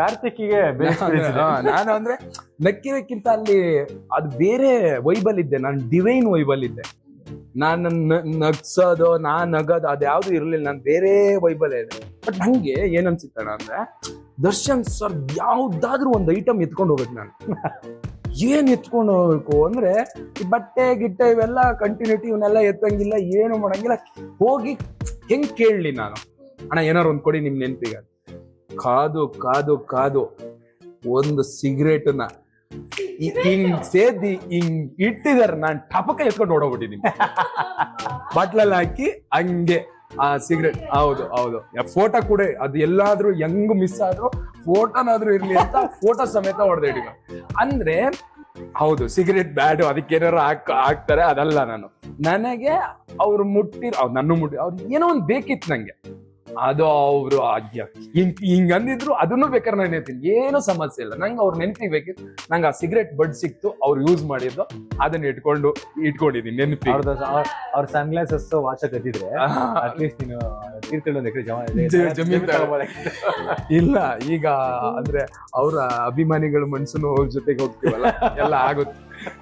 ಕಾರ್ತಿಕ್ಗೆ ನಾನು ಅಂದ್ರೆ ನಕ್ಕಿನಕ್ಕಿಂತ ಅಲ್ಲಿ ಅದು ಬೇರೆ ವೈಬಲ್ ಇದ್ದೆ, ನಾನು ಡಿವೈನ್ ವೈಬಲ್ ಇದ್ದೆ. ನಾನು ನಗ್ಸೋದು, ನಗದು ಅದ್ಯಾವ್ದು ಇರ್ಲಿಲ್ಲ, ನಾನು ಬೇರೆ ವೈಬಲ್ ಇದೆ. ಬಟ್ ನಂಗೆ ಏನ್ ಅನ್ಸಿತ್ತಣ ಅಂದ್ರೆ, ದರ್ಶನ್ ಸರ್ ಯಾವ್ದಾದ್ರು ಒಂದು ಐಟಮ್ ಎತ್ಕೊಂಡು ಹೋಗ್ಬೇಕು. ನಾನು ಏನ್ ಎತ್ಕೊಂಡು ಹೋಗ್ಬೇಕು ಅಂದ್ರೆ, ಈ ಬಟ್ಟೆ ಗಿಟ್ಟೆ ಇವೆಲ್ಲ ಕಂಟಿನ್ಯೂಟಿ ಇವನ್ನೆಲ್ಲ ಎತ್ತಂಗಿಲ್ಲ, ಏನು ಮಾಡಂಗಿಲ್ಲ. ಹೋಗಿ ಹೆಂಗ್ ಕೇಳಲಿ ನಾನು, ಅಣ್ಣ ಏನಾರು ಒಂದ್ ಕೊಡಿ ನಿಮ್ ನೆನ್ಪಿಗೆ. ಕಾದು ಕಾದು ಕಾದು ಒಂದು ಸಿಗರೇಟನ್ನ ಹಿಂಗ್ ಸೇದಿ ಹಿಂಗ್ ಇಟ್ಟಿದಾರೆ, ನಾನ್ ಟಪಕ ಎತ್ಕೊಂಡು ಓಡೋಗ್ಬಿಟ್ಟಿದೀನಿ. ಬಾಟ್ಲಲ್ಲಿ ಹಾಕಿ ಹಂಗೆ ಆ ಸಿಗರೇಟ್. ಹೌದು ಹೌದು, ಫೋಟೋ ಕೂಡ ಅದು ಎಲ್ಲಾದ್ರೂ ಹೆಂಗ್ ಮಿಸ್ ಆದ್ರೂ ಫೋಟೋನಾದ್ರೂ ಇರ್ಲಿ ಅಂತ ಫೋಟೋ ಸಮೇತ ಹೊಡೆದಿಡಿ. ಅಂದ್ರೆ ಹೌದು, ಸಿಗರೇಟ್ ಬ್ಯಾಡು, ಅದಕ್ಕೆ ಏನಾರು ಹಾಕ್ತಾರೆ, ಅದಲ್ಲ. ನನಗೆ ಅವ್ರು ನನ್ನ ಮುಟ್ಟಿ ಅವ್ರು ಏನೋ ಒಂದ್ ಬೇಕಿತ್ತು ನಂಗೆ. ಅದು ಅವ್ರು ಹಿಂಗ್ ಅಂದಿದ್ರು, ಅದನ್ನು ಬೇಕಾದ್ರೆ ನಾನು ಹೇಳ್ತೀನಿ, ಏನು ಸಮಸ್ಯೆ ಇಲ್ಲ. ನಂಗೆ ಅವ್ರ ನೆನಪಿಗೆ ಬೇಕಿತ್ತು. ನಂಗೆ ಆ ಸಿಗರೇಟ್ ಬಡ್ ಸಿಕ್ತು, ಅವ್ರು ಯೂಸ್ ಮಾಡಿದ್ದು, ಅದನ್ನ ಇಟ್ಕೊಂಡಿದ್ದೀನಿ ನೆನಪಿ. ಅವ್ರ ಸನ್ ಗ್ಲಾಸಸ್ ವಾಚ್ ಕದ್ದಿದ್ರೆ ಅಟ್ಲೀಸ್ಟ್ ನೀನು ತೀರ್ಕೊಳ್ಳೋದು ಜಮೀನ್ ಇಲ್ಲ. ಈಗ ಅಂದ್ರೆ ಅವ್ರ ಅಭಿಮಾನಿಗಳ ಮನ್ಸನ್ನು ಅವ್ರ ಜೊತೆಗೆ ಹೋಗ್ತೀವಲ್ಲ, ಎಲ್ಲ ಆಗುತ್ತೆ.